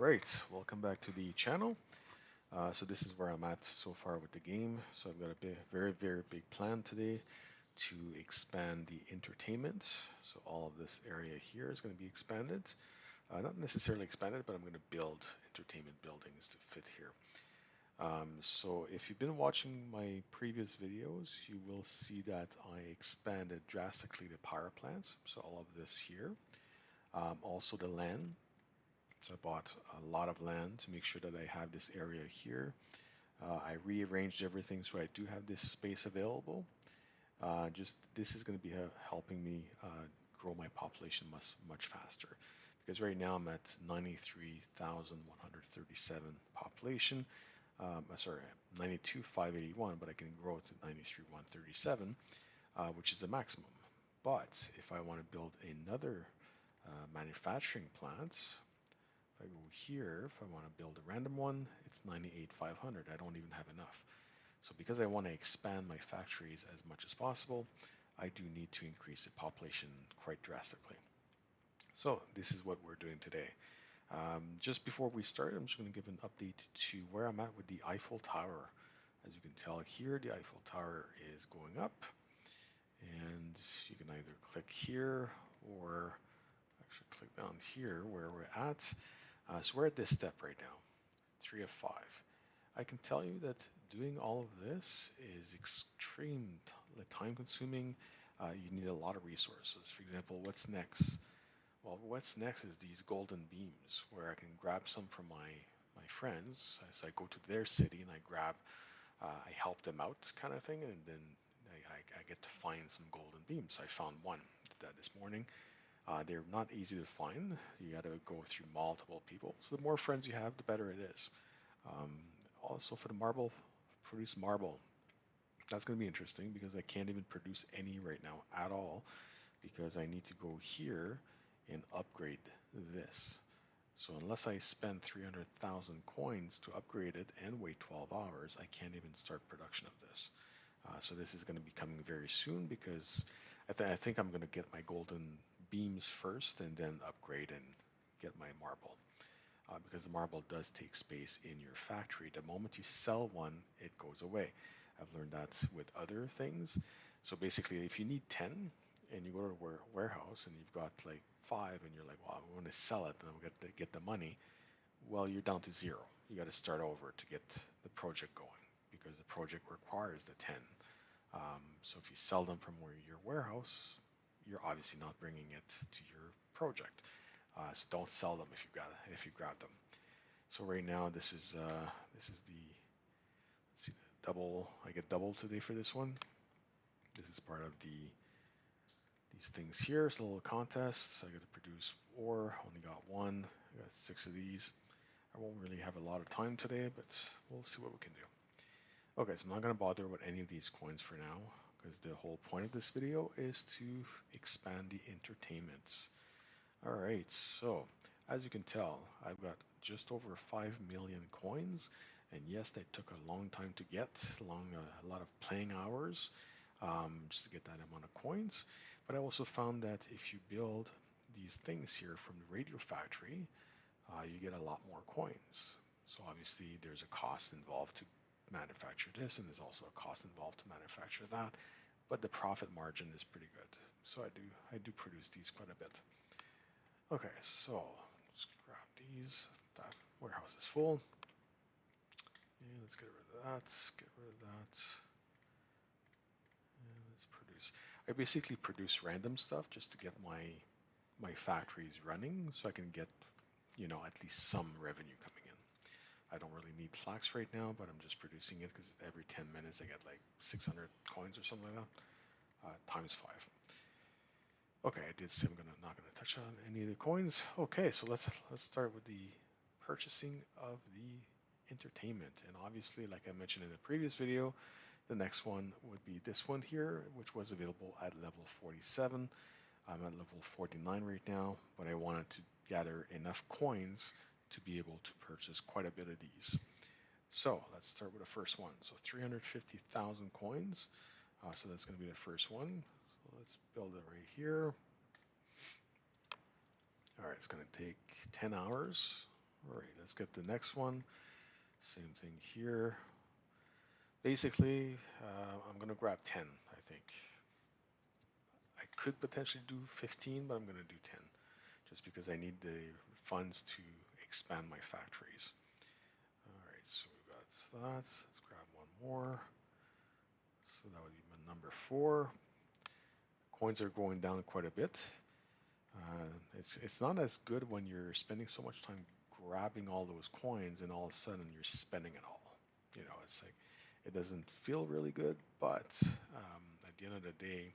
Alright, welcome back to the channel. So this is where I'm at so far with the game. So I've got a very big plan today to expand the entertainment. So all of this area here is going to be expanded. Not necessarily expanded, but I'm going to build entertainment buildings to fit here. So if you've been watching my previous videos, you will see that I expanded drastically the power plants. So all of this here. Also the land. So I bought a lot of land to make sure that I have this area here. I rearranged everything so I do have this space available. Just this is going to be helping me grow my population much faster. Because right now I'm at 93,137 population. Sorry, 92,581, but I can grow it to 93,137, which is the maximum. But if I want to build another manufacturing plant, if I go here, if I want to build a random one, it's 98,500. I don't even have enough. So because I want to expand my factories as much as possible, I do need to increase the population quite drastically. So this is what we're doing today. Just before we start, I'm just going to give an update to where I'm at with the Eiffel Tower. As you can tell here, the Eiffel Tower is going up. And you can either click here or actually click down here where we're at. So we're at this step right now, 3 of 5. I can tell you that doing all of this is extreme time consuming. You need a lot of resources. For example, what's next? Well, what's next is these golden beams where I can grab some from my friends. So I go to their city and I help them out kind of thing, and then I get to find some golden beams. So I found one this morning. They're not easy to find. You got to go through multiple people. So the more friends you have, the better it is. Also for the marble, produce marble. That's going to be interesting because I can't even produce any right now at all because I need to go here and upgrade this. So unless I spend 300,000 coins to upgrade it and wait 12 hours, I can't even start production of this. So this is going to be coming very soon because I think I'm going to get my golden beams first and then upgrade and get my marble. Because the marble does take space in your factory. The moment you sell one, it goes away. I've learned that with other things. So basically, if you need 10 and you go to a warehouse and you've got like 5 and you're like, well, I want to sell it and I'm going to get the money, well, you're down to 0. You got to start over to get the project going because the project requires the 10. So if you sell them from your warehouse, you're obviously not bringing it to your project. So don't sell them if you grab them. So right now this is the, let's see, double. I get double today for this one. This is part of these things here. It's a little contest. I got to produce ore. Only got one. I got 6 of these. I won't really have a lot of time today, but we'll see what we can do. Okay, so I'm not going to bother with any of these coins for now, because the whole point of this video is to expand the entertainment. Alright, so as you can tell, I've got just over 5 million coins, and yes, they took a long time to get, a lot of playing hours, just to get that amount of coins. But I also found that if you build these things here from the radio factory, you get a lot more coins. So obviously there's a cost involved to manufacture this, and there's also a cost involved to manufacture that, but the profit margin is pretty good. So I do produce these quite a bit. Okay, so let's grab these. That warehouse is full. And let's get rid of that. Get rid of that. And let's produce. I basically produce random stuff just to get my factories running, so I can get, at least some revenue coming in. I don't really need flax right now, but I'm just producing it because every 10 minutes I get like 600 coins or something like that, times 5. Okay, I did say I'm not gonna touch on any of the coins. Okay, so let's start with the purchasing of the entertainment. And obviously, like I mentioned in the previous video, the next one would be this one here, which was available at level 47. I'm at level 49 right now, but I wanted to gather enough coins to be able to purchase quite a bit of these. So let's start with the first one. So 350,000 coins. So that's going to be the first one. So let's build it right here. All right, it's going to take 10 hours. All right, let's get the next one. Same thing here. Basically, I'm going to grab 10, I think. I could potentially do 15, but I'm going to do 10 just because I need the funds to expand my factories. All right, so we got that. Let's grab one more. So that would be my number 4. Coins are going down quite a bit. It's not as good when you're spending so much time grabbing all those coins and all of a sudden you're spending it all. You know, it's like it doesn't feel really good, but at the end of the day,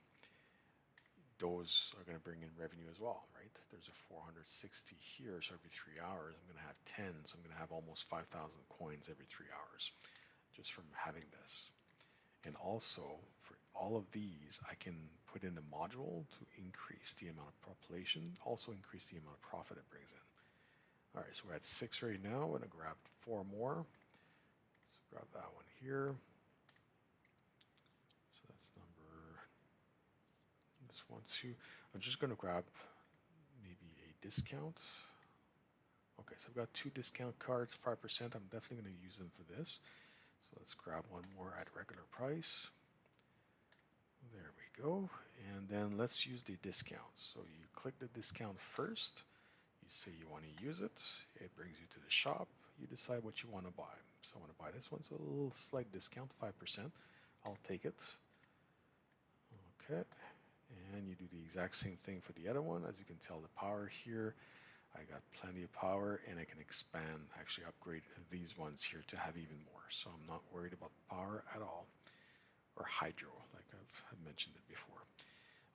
those are going to bring in revenue as well, right? There's a 460 here, so every 3 hours I'm going to have 10, so I'm going to have almost 5,000 coins every 3 hours just from having this. And also, for all of these, I can put in a module to increase the amount of population, also increase the amount of profit it brings in. All right, so we're at 6 right now. I'm going to grab 4 more. So grab that one here. So that's number, this one, 2. I'm just going to grab maybe a discount. Okay, so I've got 2 discount cards, 5%. I'm definitely going to use them for this. So let's grab one more at regular price. There we go. And then let's use the discount. So you click the discount first. You say you want to use it. It brings you to the shop. You decide what you want to buy. So I want to buy this one. So a little slight discount, 5%. I'll take it. Okay. And you do the exact same thing for the other one. As you can tell, the power here, I got plenty of power and I can expand, actually upgrade these ones here to have even more. So I'm not worried about power at all. Or hydro, like I've mentioned it before.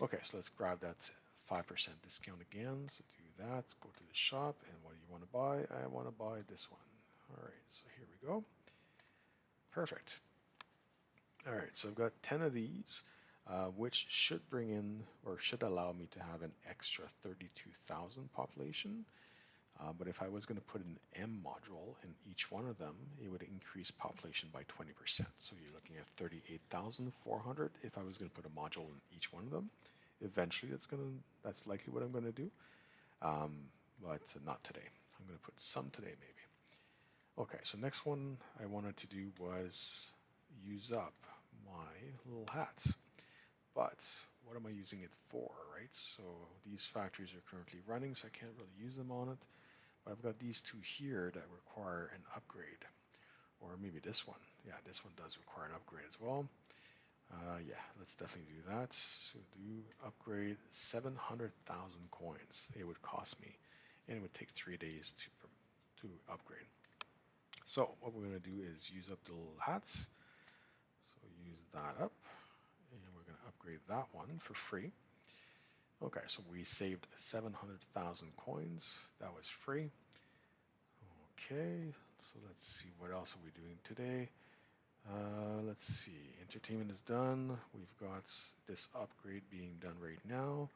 Okay, so let's grab that 5% discount again. So do that, go to the shop, and what do you want to buy? I want to buy this one. All right, so here we go. Perfect. All right, so I've got 10 of these, which should bring in, or should allow me to have an extra 32,000 population. But if I was going to put an M module in each one of them, it would increase population by 20%. So you're looking at 38,400 if I was going to put a module in each one of them. Eventually, that's likely what I'm going to do, but not today. I'm going to put some today, maybe. Okay, so next one I wanted to do was use up my little hats. But what am I using it for, right? So these factories are currently running, so I can't really use them on it. But I've got these 2 here that require an upgrade. Or maybe this one. Yeah, this one does require an upgrade as well. Yeah, let's definitely do that. So do upgrade 700,000 coins. It would cost me. And it would take 3 days to upgrade. So what we're going to do is use up the little hats. So use that up. And we're going to upgrade that one for free. Okay, so we saved 700,000 coins. That was free. Okay, so let's see, what else are we doing today? Let's see, entertainment is done. We've got this upgrade being done right now.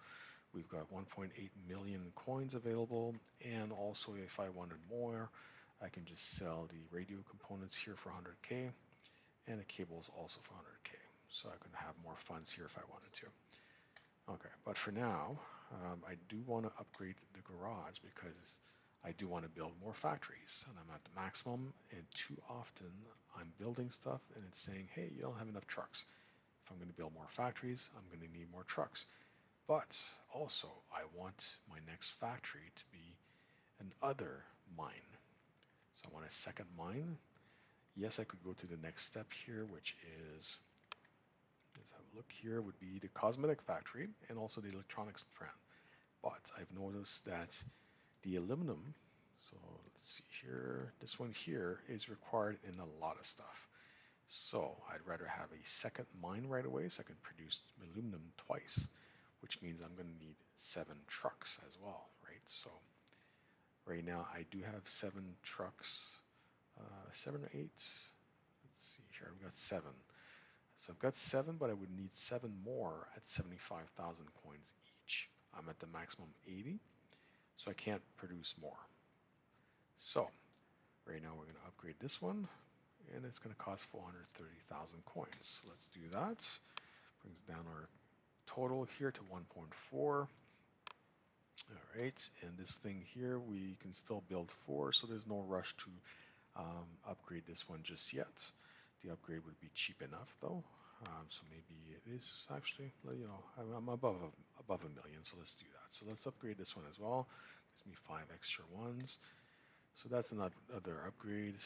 We've got 1.8 million coins available, and also if I wanted more, I can just sell the radio components here for 100K, and the cables also for 100K. So I can have more funds here if I wanted to. Okay, but for now, I do want to upgrade the garage because I do want to build more factories, and I'm at the maximum, and too often I'm building stuff and it's saying, hey, you don't have enough trucks. If I'm going to build more factories, I'm going to need more trucks. But also, I want my next factory to be an other mine. So I want a second mine. Yes, I could go to the next step here, which is, let's have a look here, would be the cosmetic factory and also the electronics plant. But I've noticed that the aluminum, so let's see here, this one here is required in a lot of stuff. So I'd rather have a second mine right away so I can produce aluminum twice, which means I'm going to need 7 trucks as well, right? So right now I do have 7 trucks, 7 or 8. Let's see here, I've got 7. So I've got 7, but I would need 7 more at 75,000 coins each. I'm at the maximum 80. So I can't produce more. So right now we're going to upgrade this one, and it's going to cost 430,000 coins. So let's do that. Brings down our total here to 1.4. All right, and this thing here, we can still build 4, so there's no rush to upgrade this one just yet. The upgrade would be cheap enough though, so maybe it is actually, I'm above a million, so let's do that. So let's upgrade this one as well. Gives me 5 extra ones. So that's another upgrade.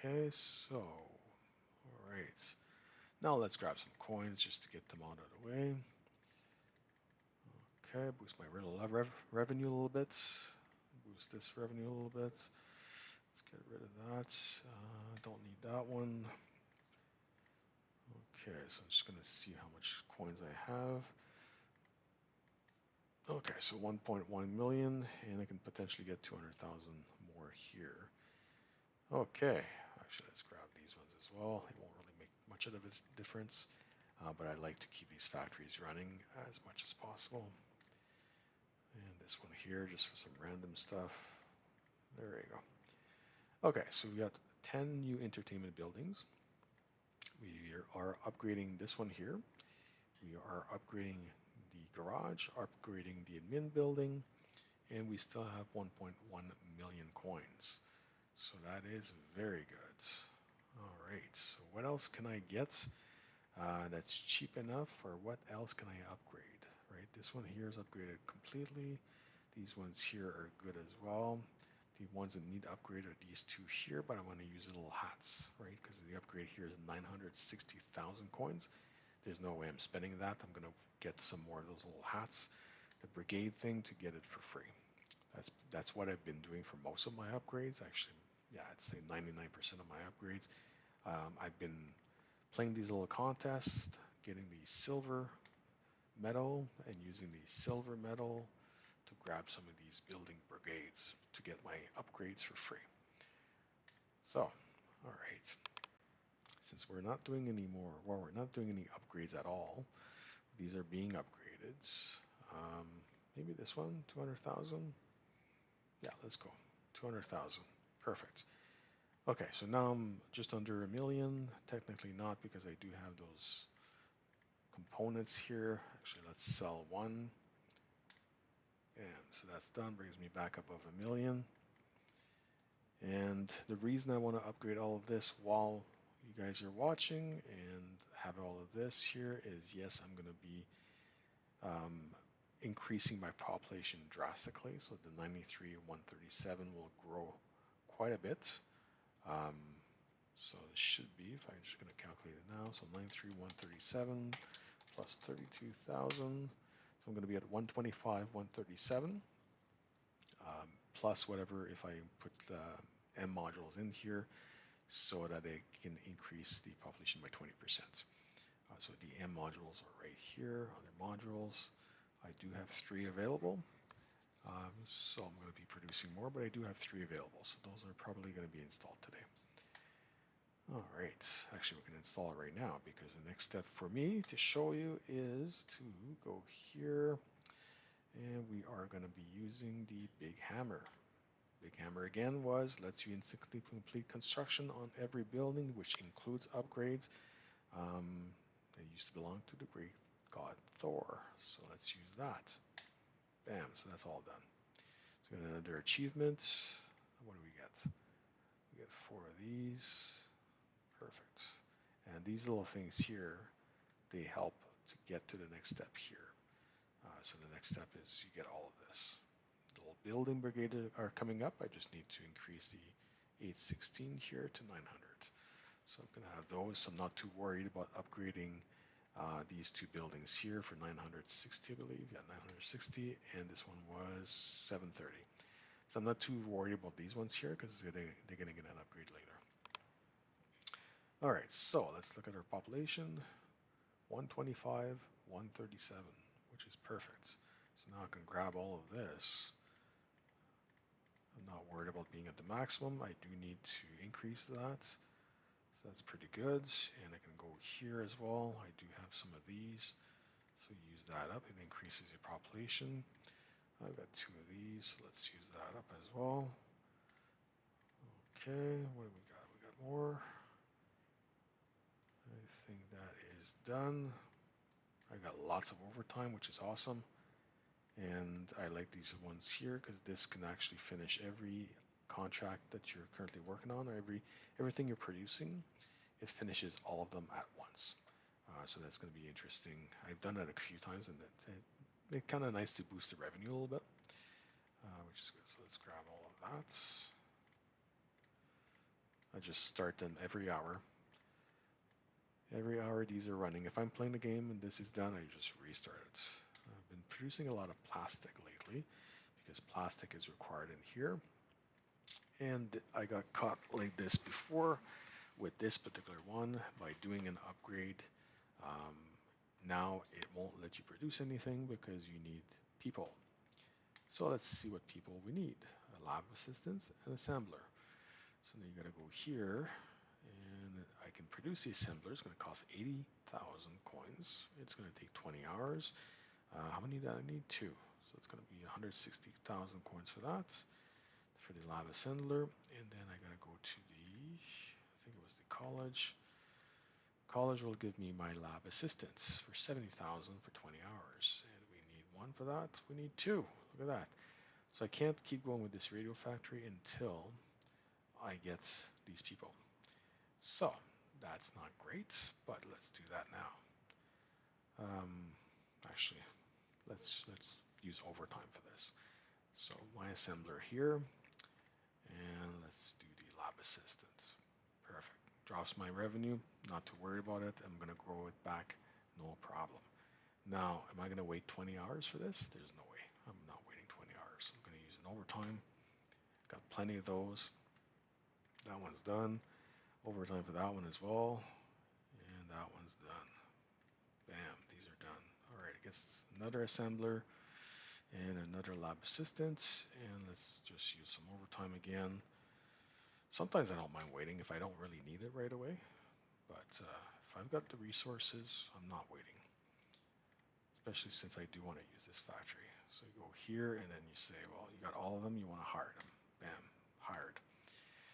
Okay, so, all right. Now let's grab some coins just to get them out of the way. Okay, boost my revenue a little bit. Boost this revenue a little bit. Let's get rid of that. Don't need that one. Okay, so I'm just going to see how much coins I have. Okay, so 1.1 million, and I can potentially get 200,000 more here. Okay, actually let's grab these ones as well. It won't really make much of a difference, but I like to keep these factories running as much as possible. And this one here, just for some random stuff. There you go. Okay, so we got 10 new entertainment buildings. We are upgrading this one here. We are upgrading the garage, upgrading the admin building, and we still have 1.1 million coins. So that is very good. All right, so what else can I get that's cheap enough, or what else can I upgrade? Right, this one here is upgraded completely. These ones here are good as well. The ones that need upgrade are these two here, but I'm going to use little hats, right? Because the upgrade here is 960,000 coins. There's no way I'm spending that. I'm going to get some more of those little hats. The brigade thing to get it for free. That's what I've been doing for most of my upgrades. Actually, yeah, I'd say 99% of my upgrades. I've been playing these little contests, getting the silver medal, and using the silver medal to grab some of these building brigades to get my upgrades for free. So, all right. Since we're not doing any more, well, we're not doing any upgrades at all. These are being upgraded. Um, Maybe this one, 200,000. Yeah, let's go. 200,000. Perfect. Okay, so now I'm just under a million. Technically not, because I do have those components here. Actually, let's sell one. And so that's done, brings me back above a million. And the reason I want to upgrade all of this while you guys are watching and have all of this here is, yes, I'm going to be increasing my population drastically. So the 93,137 will grow quite a bit. So it should be, if I'm just going to calculate it now, so 93,137 plus 32,000. So I'm going to be at 125,137 plus whatever if I put M modules in here so that it can increase the population by 20%. So the M modules are right here, other modules. I do have 3 available. So I'm going to be producing more, but I do have 3 available. So those are probably going to be installed today. All right, actually we can install it right now, because the next step for me to show you is to go here, and we are going to be using the big hammer. Big hammer again lets you instantly complete construction on every building, which includes upgrades. They used to belong to the great god Thor, so let's use that. Bam, so that's all done. So another achievement. What do we get? We get 4 of these. Perfect. And these little things here, they help to get to the next step here. So the next step is you get all of this. The little building brigade are coming up. I just need to increase the 816 here to 900. So I'm going to have those. So I'm not too worried about upgrading these 2 buildings here for 960, I believe. Yeah, 960, and this one was 730. So I'm not too worried about these ones here, because they're going to get an upgrade later. All right, so let's look at our population. 125, 137, which is perfect. So now I can grab all of this. I'm not worried about being at the maximum. I do need to increase that. So that's pretty good. And I can go here as well. I do have some of these. So use that up. It increases your population. I've got 2 of these. So let's use that up as well. Okay, what do we got? We got more. I think that is done. I got lots of overtime, which is awesome. And I like these ones here because this can actually finish every contract that you're currently working on, or everything you're producing. It finishes all of them at once. So that's going to be interesting. I've done it a few times, and it's kind of nice to boost the revenue a little bit, which is good. So let's grab all of that. I just start them every hour. Every hour these are running. If I'm playing the game and this is done, I just restart it. I've been producing a lot of plastic lately because plastic is required in here. And I got caught like this before with this particular one by doing an upgrade. Um, Now it won't let you produce anything because you need people. So let's see what people we need. A lab assistant, an assembler. So then you gotta go here and I can produce the assembler. It's gonna cost 80,000 coins. It's gonna take 20 hours. How many do I need? Two. So it's gonna be 160,000 coins for that, for the lab assembler. And then I gotta go to I think it was the college. College will give me my lab assistants for 70,000 for 20 hours. And we need one for that. We need two. Look at that. So I can't keep going with this radio factory until I get these people. So that's not great, but let's do that now. Actually, let's use overtime for this. So my assembler here, and let's do the lab assistant. Perfect. Drops my revenue, not to worry about it. I'm gonna grow it back, no problem. Now, am I gonna wait 20 hours for this? There's no way. I'm not waiting 20 hours. I'm gonna use an overtime. Got plenty of those. That one's done. Overtime for that one as well. And that one's done. Bam, these are done. All right, it gets another assembler and another lab assistant. And let's just use some overtime again. Sometimes I don't mind waiting if I don't really need it right away. But if I've got the resources, I'm not waiting. Especially since I do want to use this factory. So you go here and then you say, well, you got all of them, you want to hire them. Bam, hired.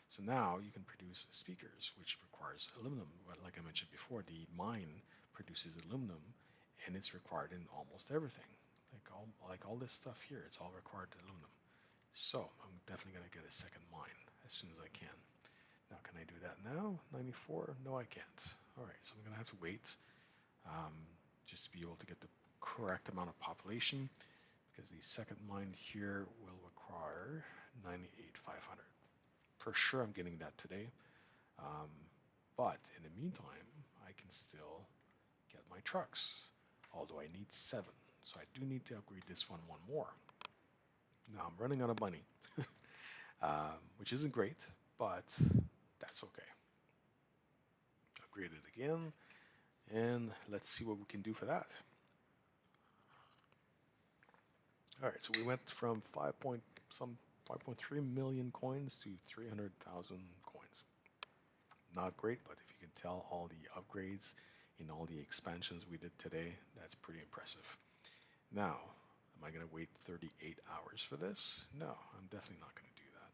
So now you can produce speakers, which requires aluminum. Like I mentioned before, the mine produces aluminum, and it's required in almost everything. Like all this stuff here, it's all required aluminum. So I'm definitely going to get a second mine as soon as I can. Now, can I do that now? 94? No, I can't. All right, so I'm going to have to wait just to be able to get the correct amount of population, because the second mine here will require 98,500. For sure I'm getting that today. But in the meantime, I can still get my trucks, although I need 7. So I do need to upgrade this one more. Now I'm running out of money, which isn't great, but that's okay. Upgrade it again, and let's see what we can do for that. All right, so we went from 5.3 million coins to 300,000 coins. Not great, but if you can tell all the upgrades in all the expansions we did today, that's pretty impressive. Now, am I going to wait 38 hours for this? No, I'm definitely not going to do that.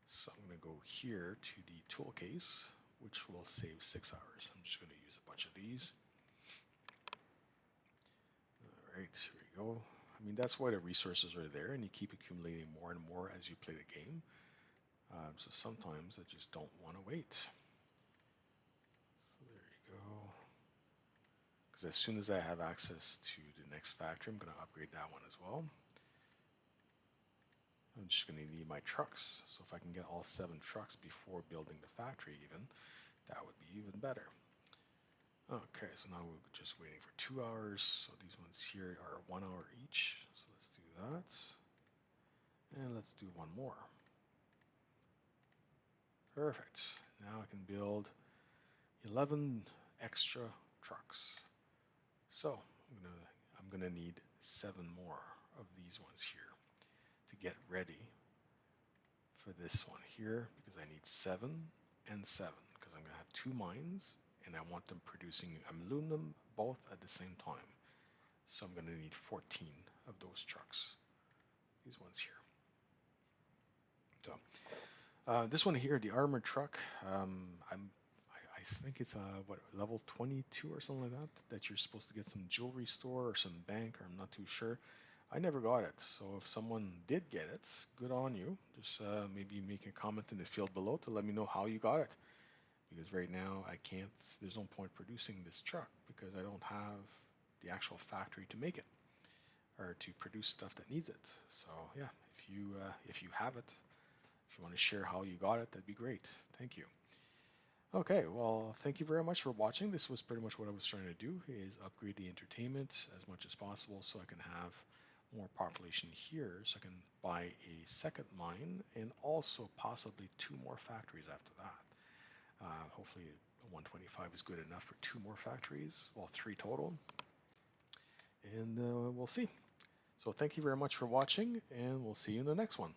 So I'm going to go here to the tool case, which will save 6 hours. I'm just going to use a bunch of these. All right, here we go. I mean, that's why the resources are there, and you keep accumulating more and more as you play the game. So sometimes I just don't want to wait. So there you go. Because as soon as I have access to the next factory, I'm going to upgrade that one as well. I'm just going to need my trucks. So if I can get all 7 trucks before building the factory even, that would be even better. Okay, so now we're just waiting for 2 hours. So these ones here are 1 hour each. So let's do that. And let's do one more. Perfect. Now I can build 11 extra trucks. So I'm gonna need 7 more of these ones here to get ready for this one here, because I need 7 and 7, because I'm gonna have 2 mines and I want them producing aluminum both at the same time. So I'm gonna need 14 of those trucks. These ones here. So this one here, the armored truck, I think it's what, level 22 or something like that, that you're supposed to get some jewelry store or some bank, or I'm not too sure. I never got it. So if someone did get it, good on you. Just maybe make a comment in the field below to let me know how you got it. Because right now I can't, there's no point producing this truck because I don't have the actual factory to make it or to produce stuff that needs it. So yeah, if you have it, if you want to share how you got it, that'd be great. Thank you. Okay, well, thank you very much for watching. This was pretty much what I was trying to do, is upgrade the entertainment as much as possible so I can have more population here, so I can buy a second mine and also possibly 2 more factories after that. Hopefully 125 is good enough for 2 more factories, well, 3 total, and we'll see. So thank you very much for watching, and we'll see you in the next one.